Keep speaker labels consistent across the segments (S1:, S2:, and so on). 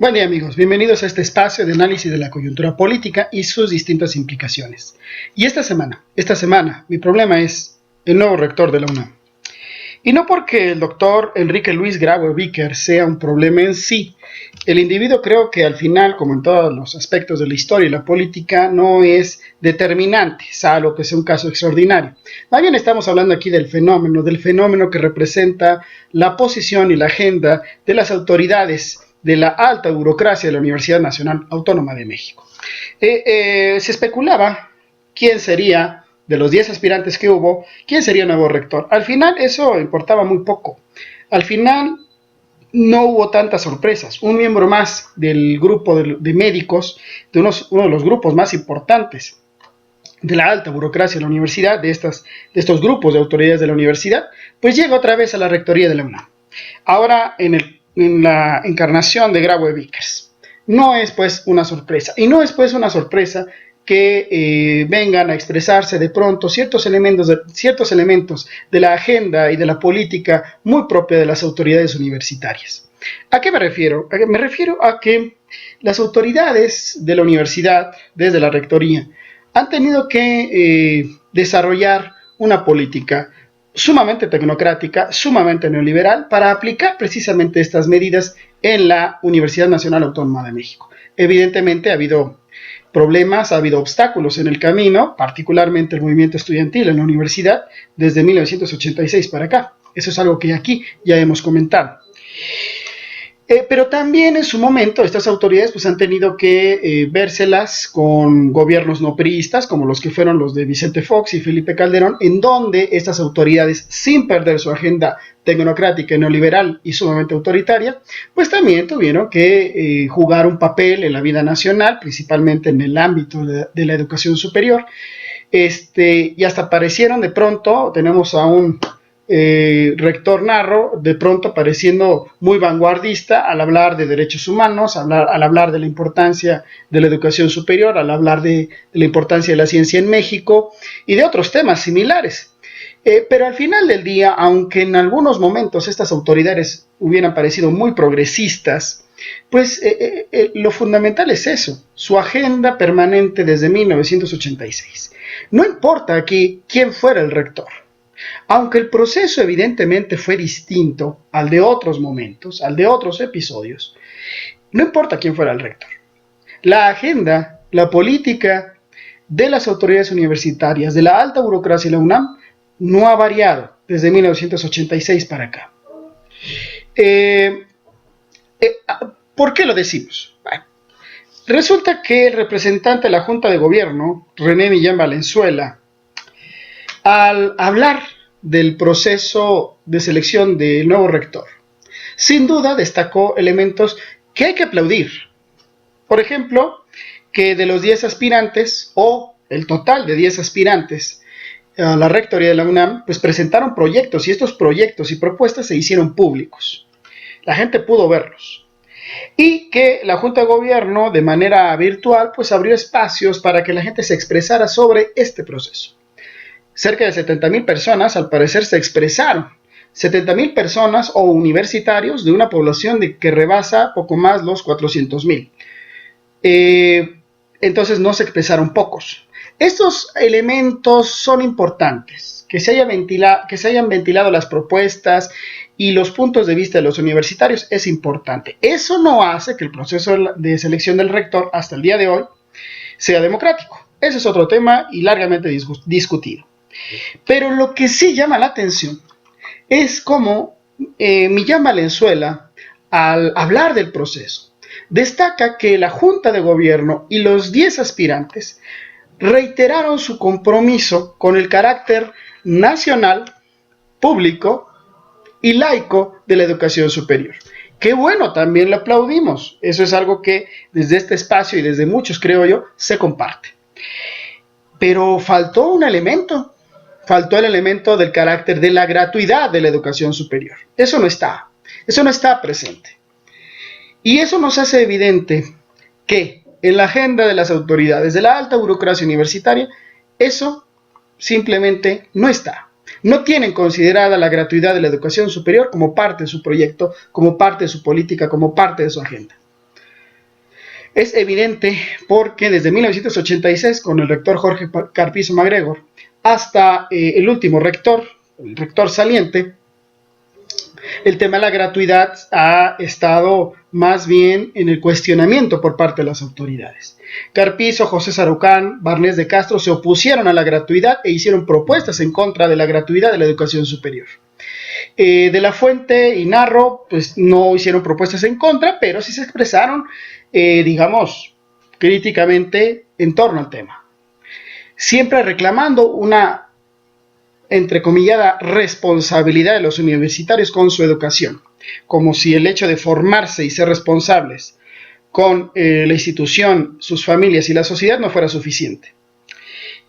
S1: Buen día amigos, bienvenidos a este espacio de análisis de la coyuntura política y sus distintas implicaciones. Y esta semana, mi problema es el nuevo rector de la UNAM. Y no porque el doctor Enrique Luis Graue Víquer sea un problema en sí. El individuo creo que al final, como en todos los aspectos de la historia y la política, no es determinante, salvo que sea un caso extraordinario. Más bien estamos hablando aquí del fenómeno que representa la posición y la agenda de las autoridades de la alta burocracia de la Universidad Nacional Autónoma de México. Se especulaba quién sería, de los 10 aspirantes que hubo, quién sería el nuevo rector. Al final eso importaba muy poco. Al final no hubo tantas sorpresas. Un miembro más del grupo de médicos, de uno de los grupos más importantes de la alta burocracia de la universidad, de estos grupos de autoridades de la universidad, pues llega otra vez a la rectoría de la UNAM. Ahora en la encarnación de Graue Víquer. No es pues una sorpresa. Y no es pues una sorpresa que vengan a expresarse de pronto ciertos elementos de la agenda y de la política muy propia de las autoridades universitarias. ¿A qué me refiero? Me refiero a que las autoridades de la universidad, desde la rectoría, han tenido que desarrollar una política sumamente tecnocrática, sumamente neoliberal, para aplicar precisamente estas medidas en la Universidad Nacional Autónoma de México. Evidentemente ha habido problemas, ha habido obstáculos en el camino, particularmente el movimiento estudiantil en la universidad, desde 1986 para acá. Eso es algo que aquí ya hemos comentado. Pero también en su momento estas autoridades pues han tenido que vérselas con gobiernos no priistas, como los que fueron los de Vicente Fox y Felipe Calderón, en donde estas autoridades, sin perder su agenda tecnocrática, neoliberal y sumamente autoritaria, pues también tuvieron que jugar un papel en la vida nacional, principalmente en el ámbito de la educación superior, y hasta aparecieron de pronto, tenemos a un rector Narro, de pronto pareciendo muy vanguardista al hablar de derechos humanos, al hablar de la importancia de la educación superior, al hablar de la importancia de la ciencia en México y de otros temas similares. Pero al final del día, aunque en algunos momentos estas autoridades hubieran parecido muy progresistas, pues lo fundamental es eso, su agenda permanente desde 1986. No importa aquí quién fuera el rector. Aunque el proceso evidentemente fue distinto al de otros momentos, al de otros episodios, no importa quién fuera el rector. La agenda, la política de las autoridades universitarias, de la alta burocracia de la UNAM, no ha variado desde 1986 para acá. ¿Por qué lo decimos? Bueno, resulta que el representante de la Junta de Gobierno, René Millán Valenzuela, al hablar del proceso de selección del nuevo rector, sin duda destacó elementos que hay que aplaudir. Por ejemplo, que de los 10 aspirantes, o el total de 10 aspirantes a la rectoría de la UNAM, pues presentaron proyectos, y estos proyectos y propuestas se hicieron públicos. La gente pudo verlos. Y que la Junta de Gobierno, de manera virtual, pues abrió espacios para que la gente se expresara sobre este proceso. Cerca de 70,000 personas al parecer se expresaron, 70,000 personas o universitarios de una población que rebasa poco más los 400,000. Entonces no se expresaron pocos. Estos elementos son importantes, que se hayan ventilado las propuestas y los puntos de vista de los universitarios es importante. Eso no hace que el proceso de selección del rector hasta el día de hoy sea democrático. Ese es otro tema y largamente discutido. Pero lo que sí llama la atención es cómo Millán Valenzuela, al hablar del proceso, destaca que la Junta de Gobierno y los 10 aspirantes reiteraron su compromiso con el carácter nacional, público y laico de la educación superior. Qué bueno, también lo aplaudimos. Eso es algo que desde este espacio y desde muchos, creo yo, se comparte. Pero faltó un elemento. Faltó el elemento del carácter de la gratuidad de la educación superior. Eso no está presente. Y eso nos hace evidente que en la agenda de las autoridades de la alta burocracia universitaria, eso simplemente no está. No tienen considerada la gratuidad de la educación superior como parte de su proyecto, como parte de su política, como parte de su agenda. Es evidente porque desde 1986, con el rector Jorge Carpizo MacGregor, hasta el último rector, el rector saliente, el tema de la gratuidad ha estado más bien en el cuestionamiento por parte de las autoridades. Carpizo, José Sarucán, Barnés de Castro se opusieron a la gratuidad e hicieron propuestas en contra de la gratuidad de la educación superior. De la Fuente y Narro, pues no hicieron propuestas en contra, pero sí se expresaron, digamos, críticamente en torno al tema. Siempre reclamando una entrecomillada responsabilidad de los universitarios con su educación, como si el hecho de formarse y ser responsables con la institución, sus familias y la sociedad no fuera suficiente,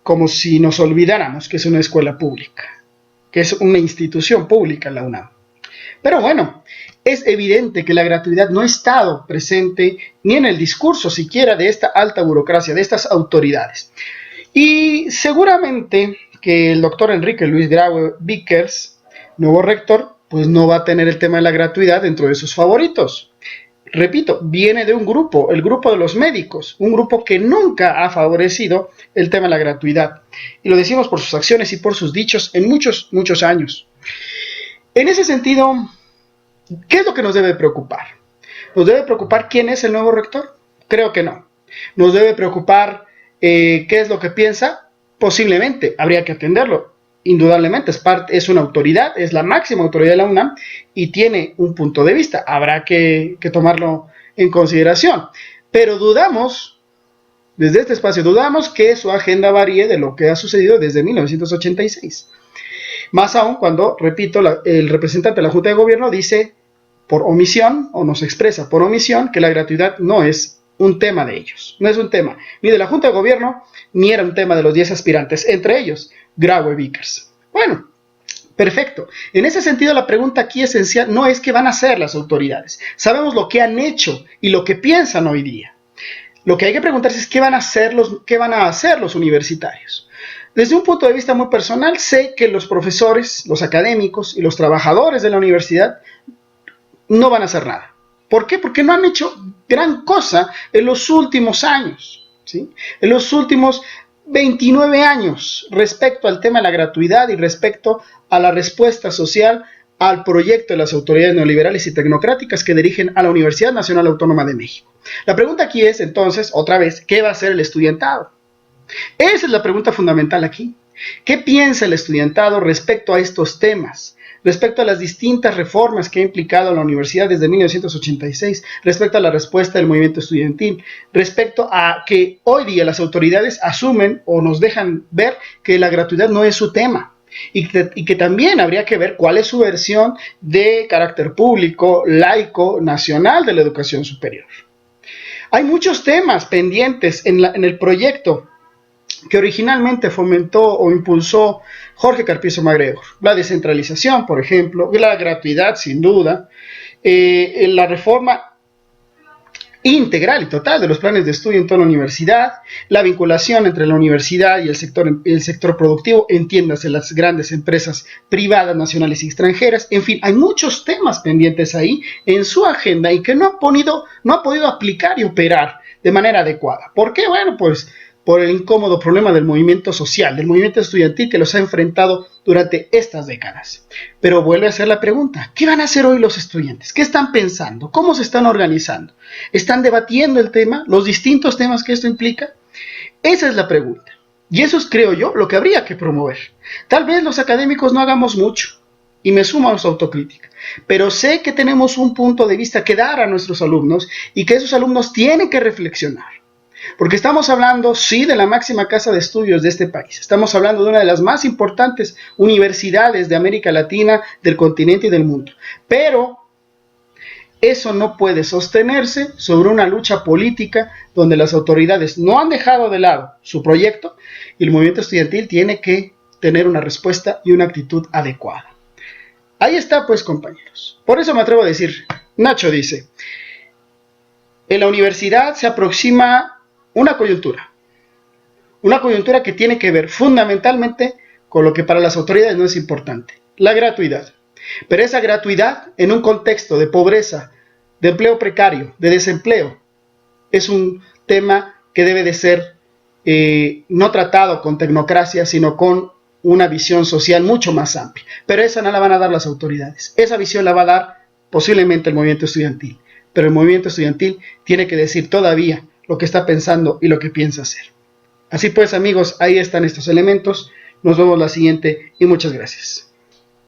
S1: como si nos olvidáramos que es una escuela pública, que es una institución pública la UNAM. Pero bueno, es evidente que la gratuidad no ha estado presente ni en el discurso siquiera de esta alta burocracia, de estas autoridades. Y seguramente que el doctor Enrique Luis Graue Vickers, nuevo rector, pues no va a tener el tema de la gratuidad dentro de sus favoritos. Repito, viene de un grupo, el grupo de los médicos, un grupo que nunca ha favorecido el tema de la gratuidad. Y lo decimos por sus acciones y por sus dichos en muchos años. En ese sentido, ¿qué es lo que nos debe preocupar? ¿Nos debe preocupar quién es el nuevo rector? Creo que no. ¿Nos debe preocupar qué es lo que piensa? Posiblemente, habría que atenderlo. Indudablemente, es una autoridad, es la máxima autoridad de la UNAM y tiene un punto de vista. Habrá que tomarlo en consideración. Pero dudamos, desde este espacio, dudamos que su agenda varíe de lo que ha sucedido desde 1986. Más aún cuando, repito, el representante de la Junta de Gobierno dice por omisión, o nos expresa por omisión, que la gratuidad no es un tema de ellos. No es un tema ni de la Junta de Gobierno, ni era un tema de los 10 aspirantes, entre ellos Graue Vickers. Bueno, perfecto. En ese sentido, la pregunta aquí esencial no es qué van a hacer las autoridades. Sabemos lo que han hecho y lo que piensan hoy día. Lo que hay que preguntarse es qué van a hacer los universitarios. Desde un punto de vista muy personal, sé que los profesores, los académicos y los trabajadores de la universidad no van a hacer nada. ¿Por qué? Porque no han hecho gran cosa en los últimos años, ¿sí? En los últimos 29 años respecto al tema de la gratuidad y respecto a la respuesta social al proyecto de las autoridades neoliberales y tecnocráticas que dirigen a la Universidad Nacional Autónoma de México. La pregunta aquí es, entonces, otra vez, ¿qué va a hacer el estudiantado? Esa es la pregunta fundamental aquí. ¿Qué piensa el estudiantado respecto a estos temas? Respecto a las distintas reformas que ha implicado la universidad desde 1986, respecto a la respuesta del movimiento estudiantil, respecto a que hoy día las autoridades asumen o nos dejan ver que la gratuidad no es su tema y que también habría que ver cuál es su versión de carácter público, laico, nacional de la educación superior. Hay muchos temas pendientes en el proyecto que originalmente fomentó o impulsó Jorge Carpizo MacGregor. La descentralización, por ejemplo, la gratuidad, sin duda, la reforma integral y total de los planes de estudio en toda la universidad, la vinculación entre la universidad y el sector productivo, entiéndase las grandes empresas privadas, nacionales y extranjeras, en fin, hay muchos temas pendientes ahí en su agenda y que no ha podido aplicar y operar de manera adecuada. ¿Por qué? Bueno, pues por el incómodo problema del movimiento social, del movimiento estudiantil que los ha enfrentado durante estas décadas. Pero vuelve a ser la pregunta, ¿qué van a hacer hoy los estudiantes? ¿Qué están pensando? ¿Cómo se están organizando? ¿Están debatiendo el tema, los distintos temas que esto implica? Esa es la pregunta. Y eso es, creo yo, lo que habría que promover. Tal vez los académicos no hagamos mucho, y me sumo a su autocrítica, pero sé que tenemos un punto de vista que dar a nuestros alumnos y que esos alumnos tienen que reflexionar. Porque estamos hablando, sí, de la máxima casa de estudios de este país. Estamos hablando de una de las más importantes universidades de América Latina, del continente y del mundo. Pero eso no puede sostenerse sobre una lucha política donde las autoridades no han dejado de lado su proyecto y el movimiento estudiantil tiene que tener una respuesta y una actitud adecuada. Ahí está, pues, compañeros. Por eso me atrevo a decir, Nacho dice, en la universidad se aproxima una coyuntura que tiene que ver fundamentalmente con lo que para las autoridades no es importante, la gratuidad. Pero esa gratuidad en un contexto de pobreza, de empleo precario, de desempleo, es un tema que debe de ser no tratado con tecnocracia, sino con una visión social mucho más amplia. Pero esa no la van a dar las autoridades. Esa visión la va a dar posiblemente el movimiento estudiantil. Pero el movimiento estudiantil tiene que decir todavía lo que está pensando y lo que piensa hacer. Así pues, amigos, ahí están estos elementos. Nos vemos la siguiente y muchas gracias.